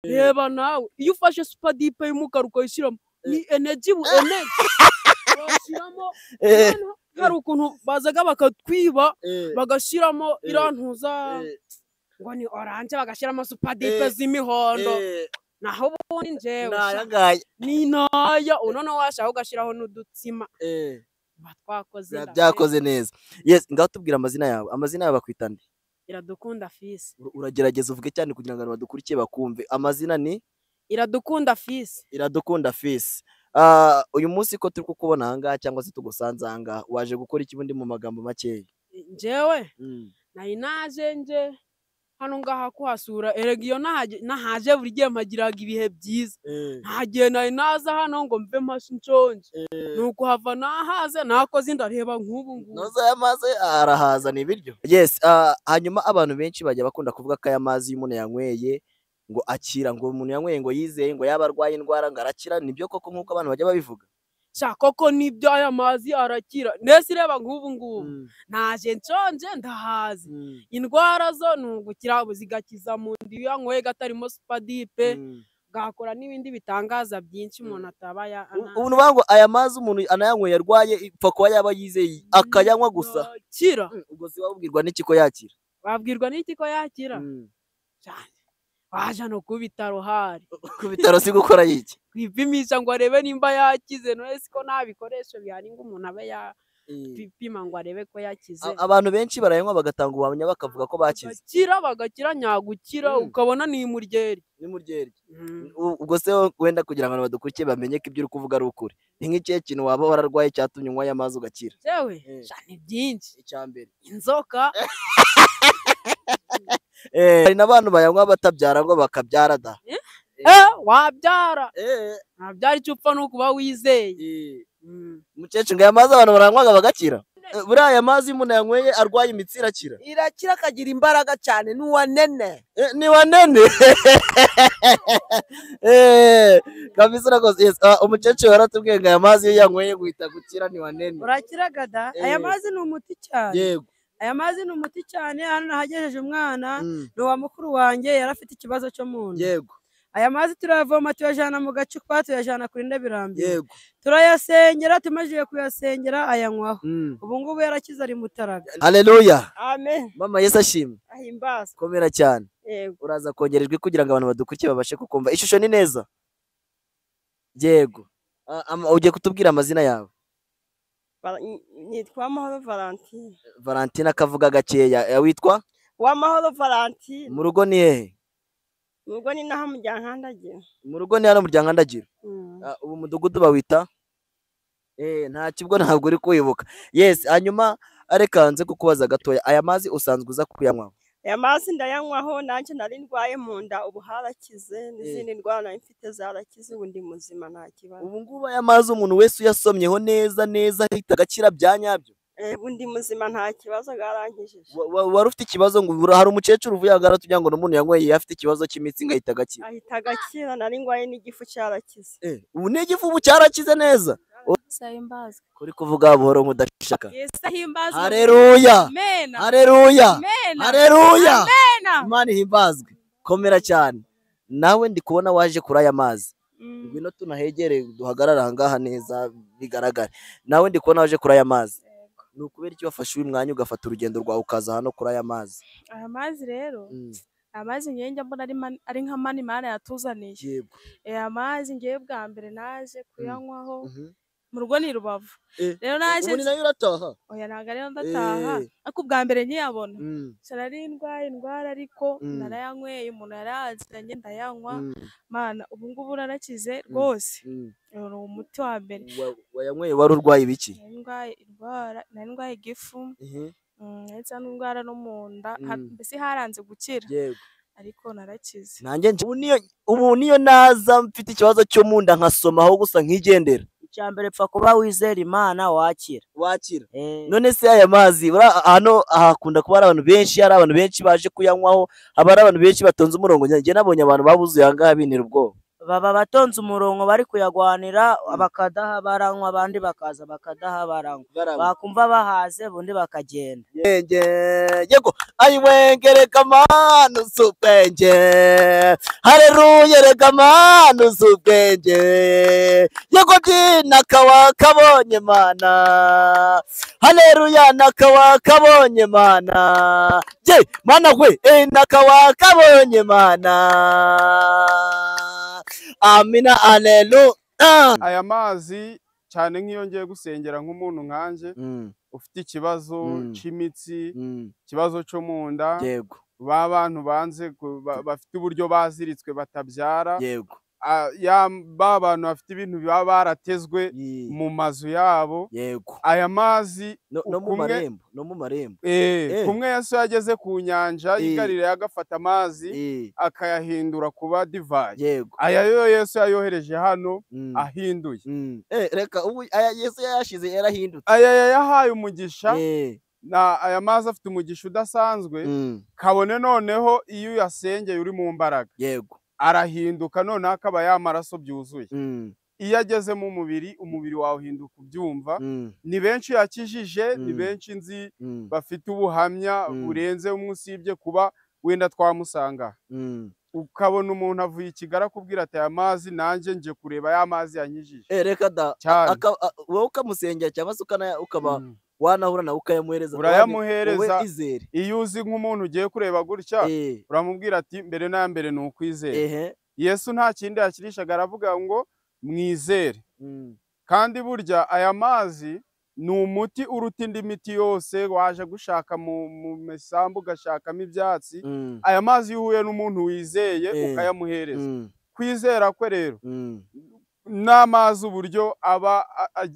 reba nawe iyo ufashe super deep y'umukara ukayishyiramo ni energy bashyiramo hari ukuntu bazaga bakatwiba bagashyiramo irantuza ngo ni orange bagashyiramo super deep z'imihondo naho ubundi njyewe ni naya unone washaka ugashyiraho n'udutsima batwakoze byakoze neza. Yes, ngaho tubwira amazina yawe bakwita nde? Iradukunda Fils. Uragerageza uvuge cyane kugira ngo abantu badukurikiye bakumve. Amazina ni Iradukunda Fils. Iradukunda Fils. Uyu munsi ko turi kukubona ahangaha cyangwa se tugusanze ahangaha waje gukora iki bundi mu magambo makeya? Njyewe nari naje nje hano ngaha kuhasura iyo nahaje buri gihe mpagiraga ibihe byiza ntagiye nari naza hano ngo mve mashi nshonje nuko hava nahaze nakoze ndareba nk'ubu noza yamaze arahaza ni ibiryo. Yes, hanyuma abantu benshi bajya bakunda kuvuga ko aya mazi y'umuntu yanyweye ngo akira, ngo umuntu yanyweye ngo yizeye ngo yaba arwaye indwara ngo arakira. Nibyo koko nk'uko abantu bajya babivuga? koko nibyo aya mazi arakira. Nese reba nk'ubu ngubu naje nshonje ndahaze indwara zo nugukira zigakiza mu ndi yanyweye gatarimo super deep gakora n'ibindi bitangaza byinshi umuntu atabaya. Ubu nubango aya mazi umuntu anayanyweye arwaye ipfa kuba yaba yizeye akayanywa gusa kira. Ubwo si wabwirwa n'iki ko yakira? Wabwirwa n'iki ko yakira? Cyane waje no ku bitaro hari. Ku bitaro si gukora yiki? Kwipimisha ngo arebe nimba yakize. None siko nta bikoresho bihari ngo umuntu abe pima ngo arebe ko yakize. Abantu benshi barayanywa bagatanga ubuhamya bakavuga ko bakize. Bagakira nyagukira ukabona ni muryeri. Ni muryeri. Ubwo se wenda kugira ngo abantu badukurikiye bamenye ko ibyo uri kuvuga ari ukuri. Ni nk'ikihe kintu waba wararwaye cyatumye unywa aya mazi ugakira? Jewe cyane byinshi. Icyambere inzoka. Hari n'abantu bayanywa batabyara ngo bakabyara da. Wabyara. Nabyara icyo upfa nuko uba wizeye. Mukecuru ngo aya mazi abantu baranywaga bagakira? Buriya aya mazi umuntu yanyweye arwaye imitsi irakira? Irakira akagira imbaraga cyane. Ni wanene. Ni wanene. Kabisa urakoze. Yes, umukecuru yaratubwiye ngo aya mazi iyo yanyweye guhita gukira ni wanene. Urakiraga da. Aya mazi ni umuti cyane. Yego. Aya mazi ni umuti cyane. Hano nahagejeje umwana ni wa mukuru wanjye yarafite ikibazo cyo mu nda. Yego. Aya mazi turayavoma tuyajana mu gacupa tuyajana kuri Ndabirambi. Yego. Turayasengera tumajiye kuyasengera ayanywaho. Ubu ngubu yarakize ari Mutaraga. Haleluya. Amen. Mama Yesu ashimwe. Ahimbaza. Komera cyane. Yego. Uraza kongerejwe kugira ngo abantu badukurikiye babashe kukumva. Ishusho ni neza. Yego. Ugiye kutubwira amazina yawe? Nitwa Amahoro Valentine. Valentine akavuga gakeya. Witwa? Uwamahoro Valentine. Mu rugo ni hehe? Mu rugo ni naho mu Ryankandagira. Mu rugo ni hano mu Ryankandagira. Ubu mudugudu bawita? Nta kibwo ntabwo uri kuyibuka. Yes, hanyuma areka nze kukubaza gatoya. Aya mazi usanzwe uza kuyanywa? Aya mazi ndayanywaho nanjye nari ndwaye mu nda ubu harakize n'izindi ndwara nari mfite zarakize ubu ndi muzima nta kibazo. Ubu ngubu aya mazi umuntu wese uyasomyeho neza neza ahita agakira bya nyabyo? Ubu ndi muzima nta kibazo garankijije. Wari ufite ikibazo ngo hari umukecuru uvuye agara tugira ngo n'umuntu yanyweye afite ikibazo cy'imitsi ngo ahita agakira? Ahita agakira. Nari ndwaye n'igifu cyarakize. Ubu n'igifu ubu cyarakize neza? Sahimbazwe. Kuri kuvuga buhoro nk'udashaka. Yes, sahimbazwe. Haleluya. Amen. Haleluya. Amen. Haleluya. Amen. Imana ihimbazwe. Komera cyane. Nawe ndi kubona waje kuri aya mazi. Ngwino tunahegere duhagarara ahangaha neza bigaragara. Nawe ndi kubona waje kuri aya mazi. Ni ukubera iki wafashe uyu mwanya ugafata urugendo rwawe ukaza hano kuri aya mazi? Aya mazi rero amazi ngiye mbona ari nka mani Imana yatuzaniye. Yego. Aya mazi ngiye bwa mbere naje kuyanywaho mu rugo ni Rubavu. Rero naje ubu nayo urataha? Oya ntago ariyo ndataha ariko bwa mbere nkiyabona nari indwaye indwara ariko narayanyweye umuntu yarazanye ndayanywa Mana ubu ngubu narakize rwose. Ni umuti wa mbere. Wayanyweye wari urwaye ibiki? Nari ndwaye igifu ndetse n'indwara no mu nda mbese haranze gukira. Yego. Ariko narakize. Nanjye ubu niyo naza mfite ikibazo cyo mu nda nkasomaho gusa nkigendera. Icyambere pfa kuba wizera Imana wakira. None se aya mazi hano ahakunda kuba ari abantu benshi, hari abantu benshi baje kuyanywaho, haba ari abantu benshi batonze umurongo. Njye nabonye abantu babuzuye ahangaha binira ubwoba. baba batonze umurongo bari kuyagwanira bakadaha baranywa abandi bakaza bakadaha baranywa bakumva bahaze ubundi bakagenda. Yego ayiwengereka manu subwenge haleluya rega manu subwenge yego dina kawa kabonye mana haleluya nakawa kabonye mana je mana we nakawa kabonye mana amina haleluya. Aya mazi cyane nk'iyo ngiye gusengera nk'umuntu nkanje ufite ikibazo cy'imitsi, ikibazo cyo mu nda, yego bantu banze bafite uburyo baziritswe batabyara, yego bantu bafite ibintu baba baratezwe mu mazu yabo, yego aya mazi no mu marembo kumwe Yesu yageze ku nyanja yigarire yagafata amazi akayahindura kuba divayi, yego aya yo Yesu yayohereje hano ahinduye. Reka ubu aya Yesu yashize yarahindutse, aya yahaye umugisha na aya mazi afite umugisha udasanzwe, kabone noneho iyo uyasengeye uri mu mbaraga, yego arahinduka noneho akaba y'amaraso byuzuye. Iyo ageze mu mubiri, umubiri wawe uhinduka ubyumva. Ni benshi yakijije, ni benshi nzi bafite ubuhamya burenze umwe usibye kuba wenda twamusanga. Ukabona umuntu avuye Kigali akubwira ati aya mazi nanjye nje kureba ya mazi yanyijije. Reka da wowe ukamusengera cyangwa se ukaba wanahura nawe ukayamuhereza, urayamuhereza. Iyo uzi nk'umuntu ugiye kureba gutya uramubwira ati mbere na mbere ni ukwizera. Yesu nta kindi yakirishaga, aravuga ngo mwizere. Kandi burya aya mazi ni umuti uruta indi miti yose waje gushaka mu mesambu ugashakamo ibyatsi. Aya mazi iyo uhuye n'umuntu wizeye ukayamuhereza, kwizera kwe rero n'amazi uburyo aba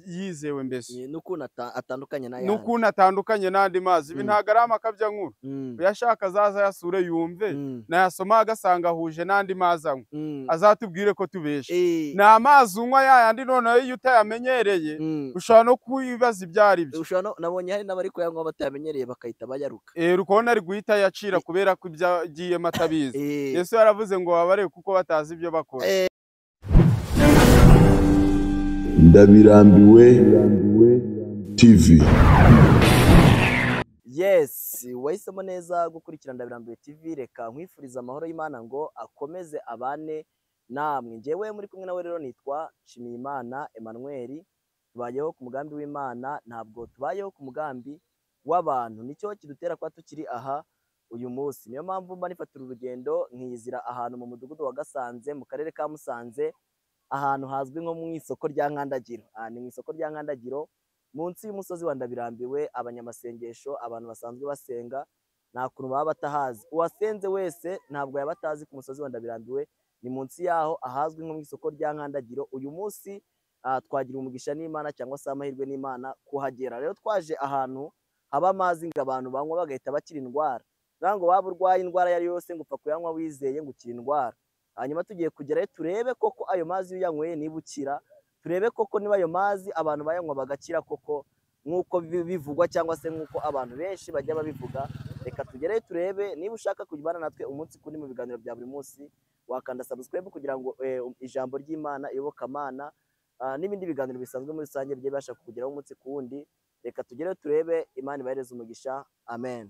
yizewe, mbese n'ukuntu atandukanye n'andi mazi. Ibi ntabwo ari amakabya nkuru, uyashaka azaza yasure yumve, nayasoma agasanga ahuje n'andi mazi anywa, azatubwire ko tubeshe. Ni amazi unywa yayandi noneho iyo utayamenyereye ushobora no kwibaza ibyo ari byo. Nabonye hari n'abari kuyanywa batayamenyereye bakahita bayaruka, ukabona ari guhita yacira kubera ko ibyo agiyemo atabizi. Yesu yaravuze ngo babare kuko batazi ibyo bakora. Ndabirambiwe TV. Yes, wahisemo neza gukurikira Ndabirambiwe TV. Reka nkwifuriza amahoro y'Imana ngo akomeze abane namwe. Njyewe muri kumwe nawe rero nitwa Nshimiyimana Emmanuel. Tubayeho ku mugambi w'Imana, ntabwo tubayeho ku mugambi w'abantu. Nicyo kidutera kwa tukiri aha uyu munsi. Niyo mpamvu mba nifatira urugendo nkizira ahantu mu mudugudu wa Gasanze mu karere ka Musanze, ahantu hazwi nko mu isoko rya Nkandagiro. Ni mu isoko rya Nkandagiro munsi y'umusozi wa Ndabirambiwe. Abanyamasengesho, abantu basanzwe basenga, nta kuntu baba batahazi. Uwasenze wese ntabwo yaba atazi ku musozi wa Ndabirambiwe. Ni munsi yaho ahazwi nko mu isoko rya Nkandagiro. Uyu munsi twagira umugisha n'Imana cyangwa se amahirwe n'Imana kuhagera. Rero twaje ahantu haba amazi ngo abantu banywa bagahita bakira indwara. Ntabwo waba urwaye indwara yari yose ngo upfa kuyanywa wizeye ngo ukira indwara. Hanyuma tugiye kugerayo turebe koko ayo mazi iyo uyanyweye niba ukira, turebe koko niba ayo mazi abantu bayanywa bagakira koko nk'uko bivugwa cyangwa se nk'uko abantu benshi bajya babivuga. Reka tugereyo turebe. Niba ushaka kujyana natwe umunsi kuri mu biganiro bya buri munsi, wakanda subscribe kugira ngo ijambo ry'Imana, iyobokamana n'ibindi biganiro bisanzwe muri rusange bijye bibasha kukugeraho umunsi ku wundi. Reka tugereyo turebe. Imana ibahereze umugisha. Amen.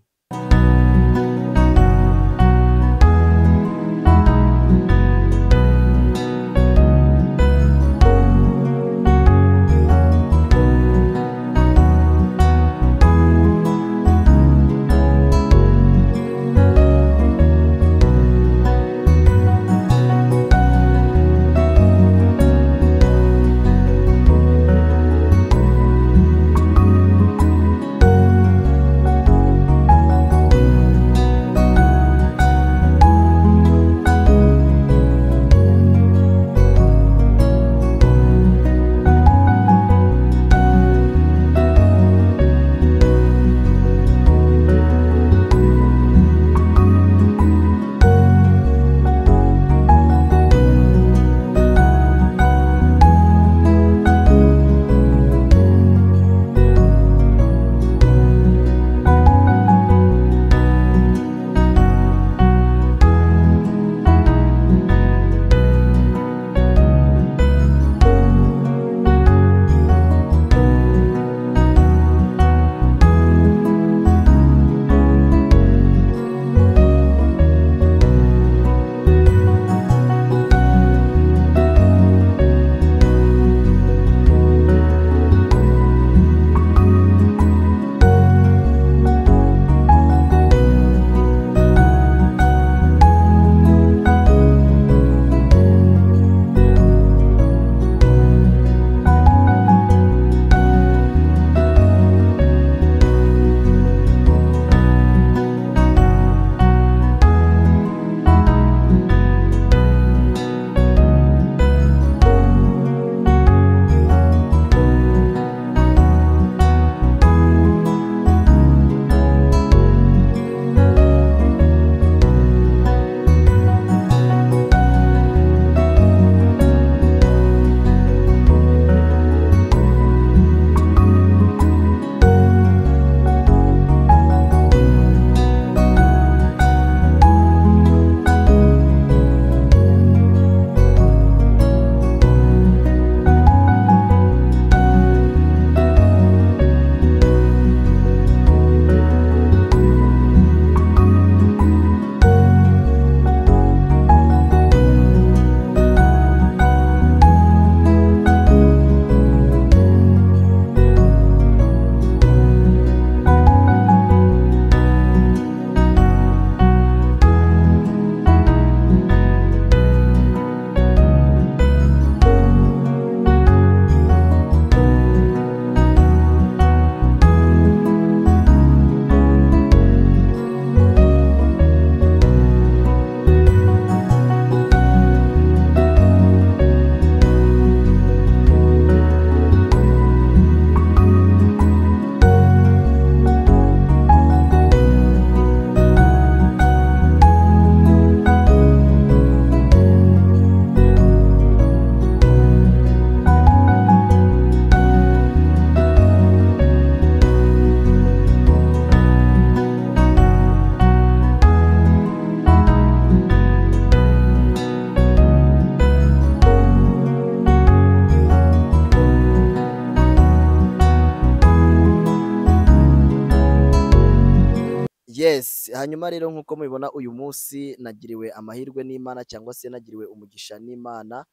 hanyuma rero nk'uko mubibona uyu munsi nagiriwe amahirwe n'Imana cyangwa se nagiriwe umugisha n'Imana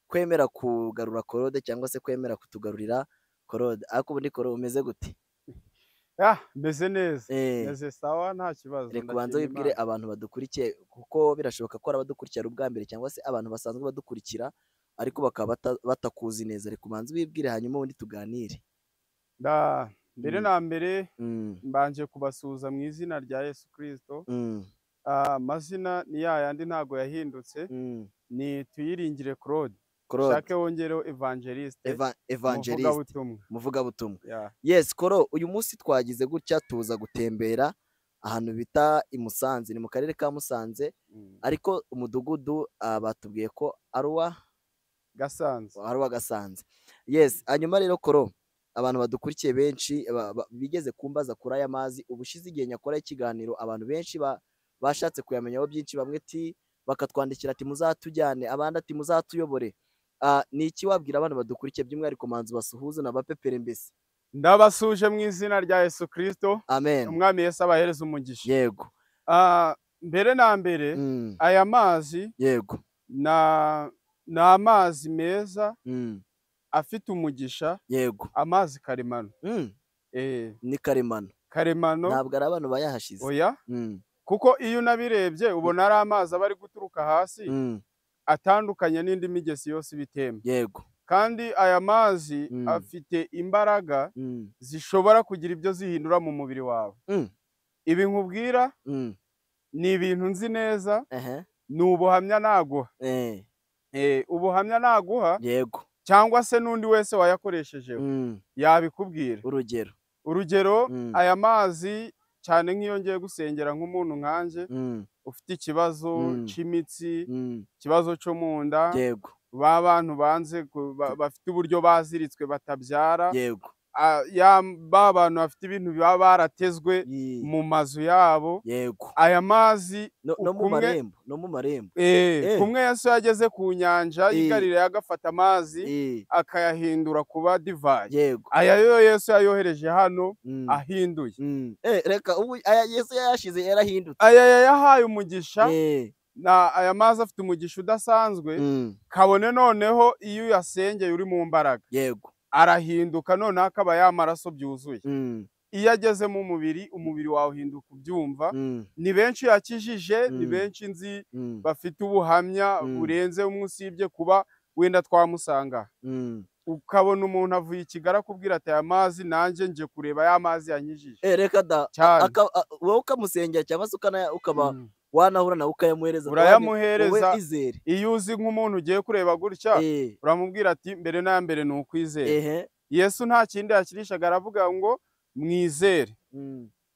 kwemera kugarura Claude cyangwa se kwemera kutugarurira Claude. Ariko ubundi Claude umeze gute? Meze neza, meze sawa, nta kibazo. Reka ubanze wibwire abantu badukurikiye, kuko birashoboka ko ari abadukurikira ubwa mbere cyangwa se abantu basanzwe badukurikira ariko bakaba batakuzi neza. Reka ubanze wibwire hanyuma ubundi tuganire. Mbere na mbere mbanje kubasuhuza mu izina rya Yesu Kristo. Amazina ni yayandi ntago yahindutse, ni Tuyiringire Claude. Shake wongereho evangeliste, muvugabutumwa. Yes, Koro, uyu munsi twagize gutya tuza gutembera ahantu bita i Musanze, ni mu karere ka Musanze, ariko umudugudu batubwiye ko aruwa Gasanze. Yes, hanyuma rero Koro, abantu badukurikiye benshi bigeze kumbaza kuri aya mazi. Ubushize igihe nyakora ikiganiro abantu benshi bashatse kuyamenyaho byinshi, bamwe bakatwandikira ati muzatujyane, abandi ati muzatuyobore. Ni iki wabwira abantu badukurikiye by'umwihariko manzi basuhuze n'abapepere mbese? Ndabasuje mu izina rya Yesu Kristo. Amen. Umwami Yesu abahereza umugisha. Yego. Mbere na mbere aya mazi yego ni amazi meza afite umugisha. Yego. Amazi karemano. Ni karemano. Ntabwo ari abantu bayahashize. Oya. Kuko iyo unabirebye ubona ari amazi aba ari guturuka hasi, atandukanye n'indi migezi yose ibitemba. Yego. Kandi aya mazi afite imbaraga zishobora kugira ibyo zihindura mu mubiri wawe. Ibi nkubwira ni ibintu nzi neza, ni ubuhamya naguha. Ubuhamya naguha, yego, cyangwa se n'undi wese wayakoreshejeho yabikubwira. Urugero, aya mazi cyane nk'iyo ngiye gusengera nk'umuntu nkanje ufite ikibazo cy'imitsi, ikibazo cyo mu nda, yego, bantu banze bafite uburyo baziritswe batabyara, yego, bantu bafite ibintu biba baratezwe mu mazu yabo, yego, aya mazi no mu marembo, kumwe Yesu yageze ku nyanja yigarira yagafata amazi akayahindura kuba divayi. Yego. Aya yo Yesu yayohereje hano ahinduye. Reka ubu aya Yesu yashize yarahindutse. Aya yahaye umugisha. Aya mazi afite umugisha udasanzwe. Kabone noneho iyo uyasengeye uri mu mbaraga, yego, arahinduka noneho akaba yamaraso byuzuye. Iyo ageze mu mubiri, umubiri wawe uhinduka ubyumva. Ni benshi yakijije, ni benshi nzi bafite ubuhamya burenze umwe usibye kuba wenda twamusanga. Ukabona umuntu avuye i Kigali akubwira ati aya mazi nanjye nje kureba ya mazi yanyijije. Reka da wowe ukamusengera cyangwa se ukaba wanahura nawe ukayamuhereza. Urayamuhereza. Iyo uzi nk'umuntu ugiye kureba gutya, uramubwira ati mbere na mbere ni ukwizera. Yesu nta kindi yakirishaga, aravuga ngo mwizere.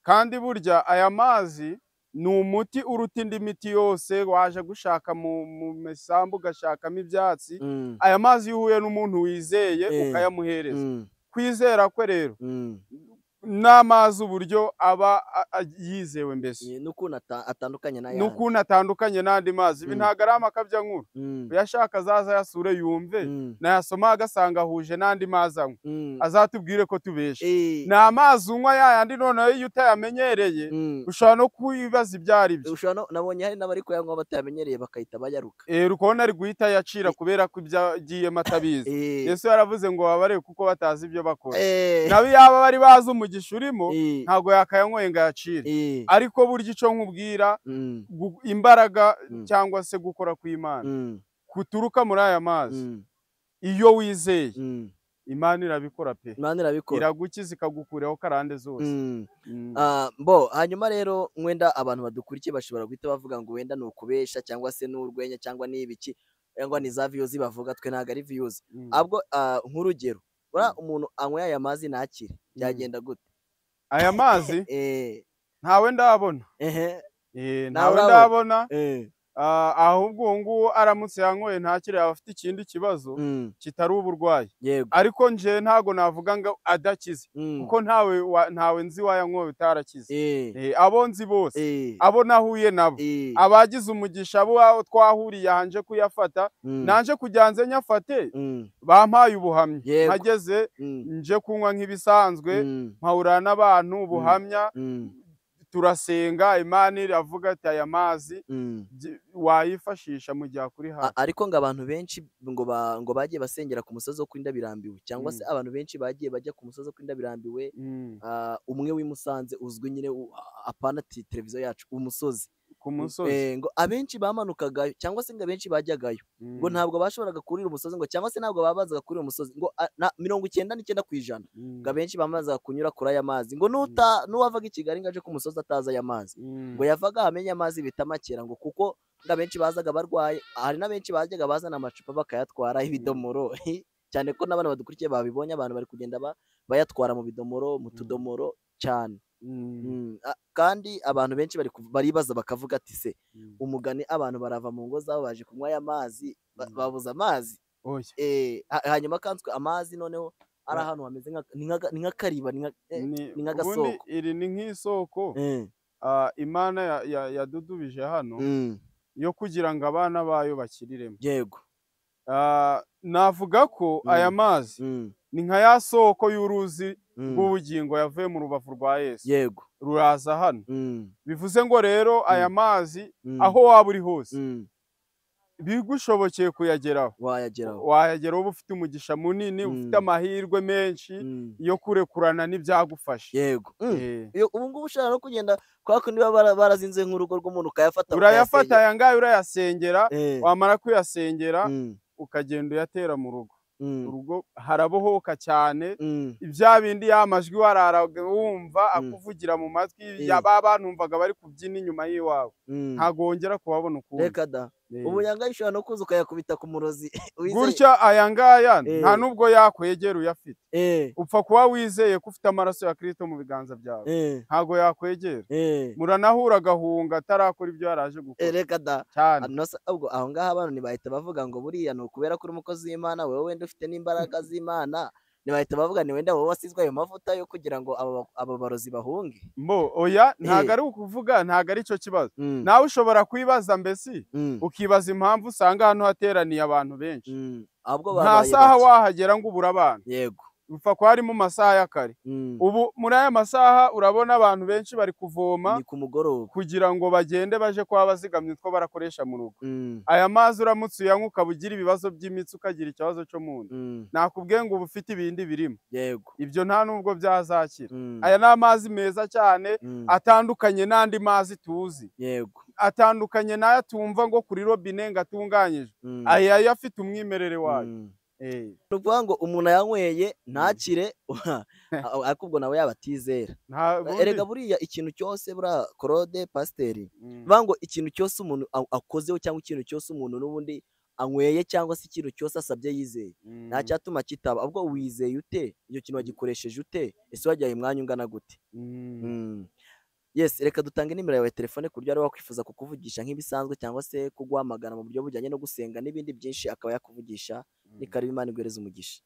Kandi burya aya mazi ni umuti uruta indi miti yose waje gushaka mu misambu ugashakamo ibyatsi. Aya mazi iyo uhuye n'umuntu wizeye ukayamuhereza, kwizera kwe rero n'amazi uburyo aba yizewe mbese n'ukuntu atandukanye n'andi mazi. Ibi ntabwo ari amakabya nkuru. Uyashaka azaza yasure yumve, nayasoma agasanga ahuje n'andi mazi anywa, azatubwire ko tubeshe. Ni amazi unywa yayandi noneho iyo utayamenyereye ushobora no kwibaza ibyo ari byo. Nabonye hari n'abari kuyanywa batayamenyereye bakahita bayaruka. Ukabona ari guhita yacira kubera ko ibyo agiyemo atabizi. Yesu yaravuze ngo babare kuko batazi ibyo bakora. Nabo yaba bari bazi umugisha urimo ntago yakayanyweye ngo yacire. Ariko burya icyo nkubwira, imbaraga cyangwa se gukora kw'Imana kuturuka muri aya mazi, iyo wizeye Imana irabikora pe. Iragukiza ikagukuraho karande zose. Hanyuma rero wenda abantu badukurikiye bashobora guhita bavuga ngo wenda ni ukubesha cyangwa se n'urwenya cyangwa n'ibiki, cyangwa ni za views bavuga, twe ntago ari views. Ahubwo nk'urugero, umuntu anywa aya mazi ntakire, byagenda gute? Aya mazi ntawe ndabona. Ntawe ndabona. Ahubwo nguwo aramutse yanyoye ntakire, yaba afite ikindi kibazo kitari uburwayi. Ariko nje ntago navuga ngo adakize, kuko ntawe nzi wayanyoye utarakize. Abo nzi bose, abo nahuye nabo, abagize umugisha, abo twahuriye hanje kuyafata, nanje kujyanze nyafate, bampaye ubuhamya. Hageze nje kunywa nk'ibisanzwe, mpahura n'abantu ubuhamya, turasenga Imana iravuga ati aya mazi wayifashisha mu gihe kuri hafi. Ariko ngo abantu benshi ngo bagiye basengera ku musozi wo kwinda birambiwe, cyangwa se abantu benshi bagiye bajya ku musozi wo kwinda birambiwe, umwe w'i Musanze uzwi nyine apana televiziyo yacu umusozi ku musozi, ngo abenshi bamanukagayo cyangwa se ngo abenshi bajyagayo ngo ntabwo bashoboraga kurira umusozi ngo cyangwa se ntabwo babazaga kurira umusozi ngo 99% ngo abenshi bamazaga kunyura kuri aya mazi ngo n'uwavaga i Kigali ngo aje ku musozi ataza aya mazi ngo yavaga amenya amazi bita makera ngo kuko ngo abenshi bazaga barwaye, hari n'abenshi bajyaga bazana amacupa bakayatwara ibidomoro cyane ko n'abana badukurikiye babibonye abantu bari kugenda bayatwara mu bidomoro mu tudomoro cyane. Kandi abantu benshi baribaza bakavuga ati se umugani abantu barava mu ngo zabo baje kunywa aya mazi babuze amazi, hanyuma kanswe amazi noneho ari ahantu hameze ni nk'akariba ni nk'agasoko, iri ni nk'isoko Imana yadudubije hano yo kugira ngo abana bayo bakiriremo. Yego, navuga ko aya mazi ni nka ya soko y'uruzi rw'ubugingo yavuye mu rubavu rwa Yesu. Yego, ruraza hano. Bivuze ngo rero aya mazi aho waba uri hose bigushobokeye kuyageraho wayageraho uba ufite umugisha munini, ufite amahirwe menshi yo kurekurana n'ibyagufasha. Yego, ubu ngubu ushobora no kugenda kwa kundi baba barazinze nk'urugo rw'umuntu ukayafata, urayafata aya ngaya urayasengera, wamara kuyasengera ukagenda uyatera mu rugo. Urugo harabohoka cyane, ibya bindi y'amajwi wararaga wumva akuvugira mu matwi y'abantumvaga bari kubyina inyuma y'iwawe ntago wongera kubabona ukundi. Reka da, ubu yangaya ushobora no kuza ukayakubita ku murozi gutya. aya ngaya nta nubwo yakwegera uyafite, upfa kuba wizeye ko ufite amaraso ya Kristo mu biganza byawe, ntago yakwegera, muranahura agahunga atarakora ibyo yaraje gukora. Reka da cyane, ubwo aho ngaho abantu ntibahita bavuga ngo buriya ni ukubera ko uri umukozi w'Imana, wowe wenda ufite n'imbaraga z'Imana, ntibahita bavuga ni wenda wowe wasizwe ayo mavuta yo kugira ngo abo barozi bahunge. Oya, ntago ari ukuvuga, ntago ari cyo kibazo. Nawe ushobora kwibaza mbese ukibaza impamvu usanga hano hateraniye abantu benshi, nta saha wahagera ngo ubura abantu. Yego, upfa ko harimo masaha ya kare. Ubu muri aya masaha urabona abantu benshi bari kuvoma ni ku mugoroba kugira ngo bagende baje kwa bazigamye utwo barakoresha mu rugo. Aya mazi uramutse uyanywa ukaba ugira ibibazo by'imitsi, ukagira ikibazo cyo mu nda, nakubwiye ngo uba ufite ibindi birimo. Yego, ibyo nta nubwo byazakira. Aya ni amazi meza cyane atandukanye n'andi mazi tuzi. Yego, atandukanye n'aya tumva ngo kuri robine ngo atunganyije. Aya afite umwimerere wayo. ni ukuvuga ngo umuntu ayanyweye ntakire ariko ubwo nawe yaba atizera. Erega buriya ikintu cyose buriya Claude Pasiteri bivuga ngo ikintu cyose umuntu akozeho cyangwa ikintu cyose umuntu n'ubundi anyweye cyangwa se ikintu cyose asabye yizeye nta cyatuma kitaba. Ubwo wizeye ute iyo kintu wagikoresheje ute, ese wajyaye umwanya ungana gute? Yes, reka dutange nimero yawe telefone ku buryo ari wakwifuza kukuvugisha nk'ibisanzwe cyangwa se kuguhamagara mu buryo bujyanye no gusenga n'ibindi byinshi akaba yakuvugisha. Ni karibu, Imana iguhereze umugisha.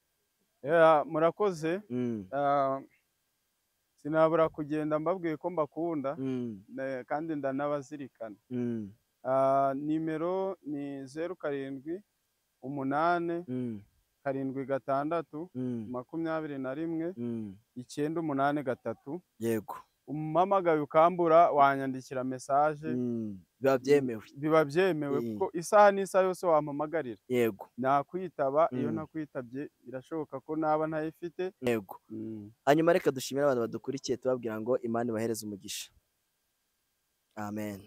Murakoze. Sinabura kugenda mbabwiye ko mbakunda kandi ndanabazirikana. Nimero ni 07 8 76 21 983. Yego, umamagaye ukambura wanyandikira message, biba byemewe kuko isaha n'isaha yose wampamagarira. Yego, nakwitaba. Iyo nakwitabye birashoboka ko naba ntayifite. Yego, hanyuma reka dushimira abantu badukurikiye tubabwira ngo Imana ibahereze umugisha. Amen.